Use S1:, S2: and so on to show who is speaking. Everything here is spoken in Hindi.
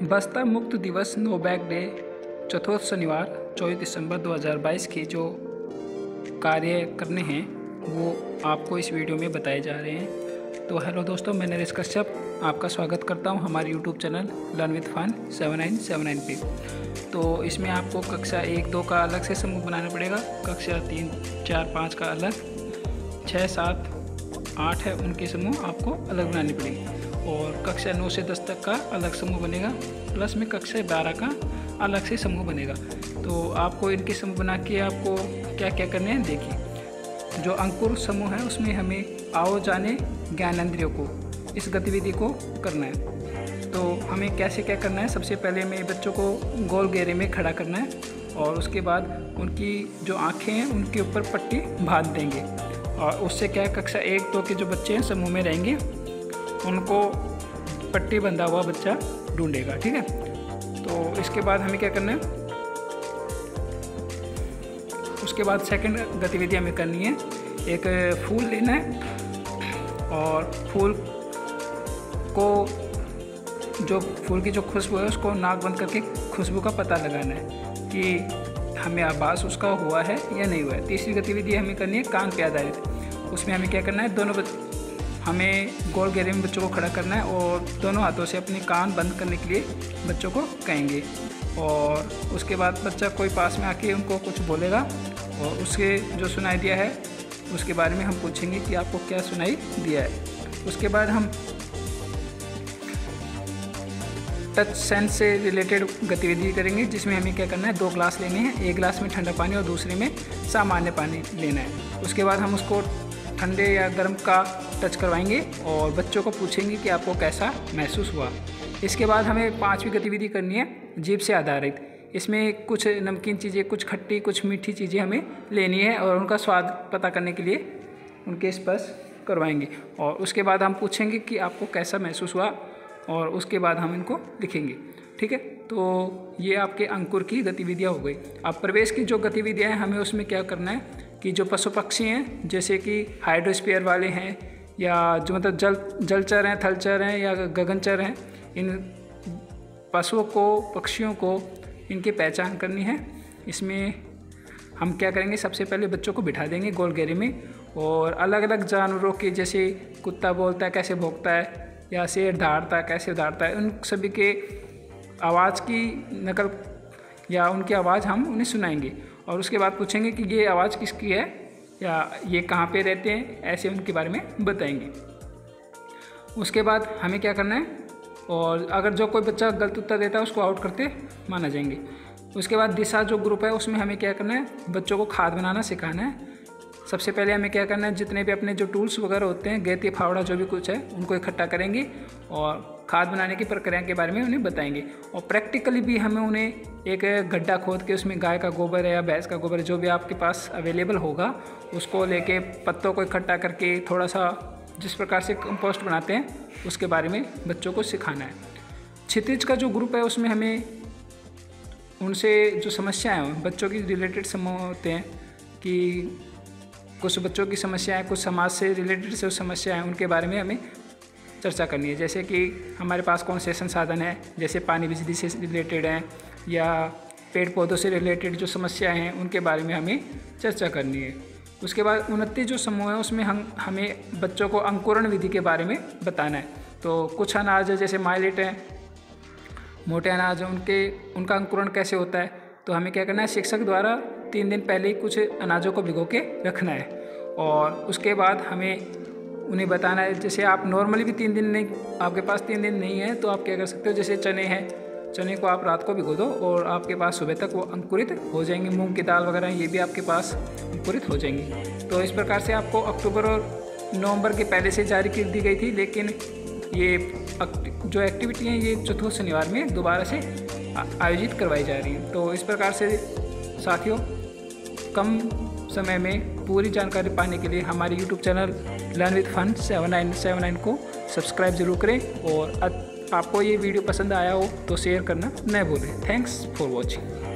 S1: बस्ता मुक्त दिवस नो बैग डे चतुर्थ शनिवार 24 दिसंबर 2022 के जो कार्य करने हैं वो आपको इस वीडियो में बताए जा रहे हैं। तो हेलो दोस्तों, मैं नरेश कश्यप आपका स्वागत करता हूं हमारे YouTube channel learn with fun 7979 पे। तो इसमें आपको कक्षा 1, 2 का अलग से समूह बनाना पड़ेगा, कक्षा 3, 4, 5 का अलग, 6, 7, 8 है उनके समूह आपको अलग बनानी पड़ेगी और कक्षा 9 से 10 तक का अलग समूह बनेगा, प्लस में कक्षा 12 का अलग से समूह बनेगा। तो आपको इनके समूह बना के आपको क्या क्या करने हैं देखिए। जो अंकुर समूह है उसमें हमें आओ जाने ज्ञानेंद्रियों को इस गतिविधि को करना है। तो हमें कैसे क्या करना है, सबसे पहले हमें बच्चों को गोल घेरे में खड़ा करना है और उसके बाद उनकी जो आँखें हैं उनके ऊपर पट्टी बांध देंगे और उससे क्या है, कक्षा 1, 2 के जो बच्चे हैं समूह में रहेंगे उनको पट्टी बंधा हुआ बच्चा ढूंढेगा, ठीक है। तो इसके बाद हमें क्या करना है, उसके बाद सेकंड गतिविधि हमें करनी है। एक फूल लेना है और फूल की जो खुशबू है उसको नाक बंद करके खुशबू का पता लगाना है कि हमें आभास उसका हुआ है या नहीं हुआ है। तीसरी गतिविधि हमें करनी है कान पे आधारित। उसमें हमें क्या करना है, हमें गोल घेरे में बच्चों को खड़ा करना है और दोनों हाथों से अपने कान बंद करने के लिए बच्चों को कहेंगे और उसके बाद बच्चा कोई पास में आके उनको कुछ बोलेगा और उसके जो सुनाई दिया है उसके बारे में हम पूछेंगे कि आपको क्या सुनाई दिया है। उसके बाद हम टच सेंस से रिलेटेड गतिविधि करेंगे जिसमें हमें क्या करना है, 2 ग्लास लेने हैं, एक ग्लास में ठंडा पानी और दूसरे में सामान्य पानी लेना है। उसके बाद हम उसको ठंडे या गर्म का टच करवाएंगे और बच्चों को पूछेंगे कि आपको कैसा महसूस हुआ। इसके बाद हमें 5वीं गतिविधि करनी है जीभ से आधारित। इसमें कुछ नमकीन चीज़ें, कुछ खट्टी, कुछ मीठी चीज़ें हमें लेनी है और उनका स्वाद पता करने के लिए उनके स्पर्श करवाएंगे और उसके बाद हम पूछेंगे कि आपको कैसा महसूस हुआ और उसके बाद हम इनको लिखेंगे, ठीक है। तो ये आपके अंकुर की गतिविधियाँ हो गई। अब प्रवेश की जो गतिविधियाँ हैं हमें उसमें क्या करना है कि जो पशु पक्षी हैं जैसे कि हाइड्रोस्फीयर वाले हैं या जो मतलब जलचर हैं, थलचर हैं या गगनचर हैं, इन पशुओं को, पक्षियों को इनकी पहचान करनी है। इसमें हम क्या करेंगे, सबसे पहले बच्चों को बिठा देंगे गोल घेरे में और अलग अलग जानवरों के, जैसे कुत्ता बोलता है कैसे भौंकता है या शेर दहाड़ता है कैसे दहाड़ता है, उन सभी के आवाज़ की नकल या उनकी आवाज़ हम उन्हें सुनाएंगे और उसके बाद पूछेंगे कि ये आवाज़ किसकी है या ये कहाँ पे रहते हैं, ऐसे उनके बारे में बताएंगे। उसके बाद हमें क्या करना है, और अगर जो कोई बच्चा गलत उत्तर देता है उसको आउट करते माना जाएंगे। उसके बाद दिशा जो ग्रुप है उसमें हमें क्या करना है, बच्चों को खाद बनाना सिखाना है। सबसे पहले हमें क्या करना है, जितने भी अपने जो टूल्स वगैरह होते हैं, गेती, फावड़ा, जो भी कुछ है उनको इकट्ठा करेंगे और खाद बनाने की प्रक्रिया के बारे में उन्हें बताएंगे और प्रैक्टिकली भी हमें उन्हें एक गड्ढा खोद के उसमें गाय का गोबर है या भैंस का गोबर, जो भी आपके पास अवेलेबल होगा, उसको लेके पत्तों को इकट्ठा करके थोड़ा सा जिस प्रकार से कंपोस्ट बनाते हैं उसके बारे में बच्चों को सिखाना है। क्षितिज का जो ग्रुप है उसमें हमें उनसे जो समस्याएं हैं बच्चों की रिलेटेड समूह होते हैं कि कुछ बच्चों की समस्याएं, कुछ समाज से रिलेटेड जो समस्याएं हैं उनके बारे में हमें चर्चा करनी है। जैसे कि हमारे पास कौन से संसाधन हैं, जैसे पानी, बिजली से रिलेटेड हैं या पेड़ पौधों से रिलेटेड जो समस्याएं हैं उनके बारे में हमें चर्चा करनी है। उसके बाद 29 जो समूह है उसमें हमें बच्चों को अंकुरण विधि के बारे में बताना है। तो कुछ अनाज है जैसे माइलेट हैं, मोटे अनाज हैं, उनका अंकुरण कैसे होता है। तो हमें क्या करना है, शिक्षक द्वारा 3 दिन पहले ही कुछ अनाजों को भिगो के रखना है और उसके बाद हमें उन्हें बताना है। जैसे आप नॉर्मली भी 3 दिन नहीं, आपके पास 3 दिन नहीं है तो आप क्या कर सकते हो, जैसे चने हैं, चने को आप रात को भिगो दो और आपके पास सुबह तक वो अंकुरित हो जाएंगे। मूंग की दाल वगैरह ये भी आपके पास अंकुरित हो जाएंगी। तो इस प्रकार से आपको अक्टूबर और नवंबर के पहले से जारी कर दी गई थी, लेकिन ये जो एक्टिविटी हैं ये चौथे शनिवार में दोबारा से आयोजित करवाई जा रही हैं। तो इस प्रकार से साथियों, कम समय में पूरी जानकारी पाने के लिए हमारे YouTube channel learn with fun 7979 को सब्सक्राइब जरूर करें और आपको ये वीडियो पसंद आया हो तो शेयर करना न भूलें। Thanks for watching.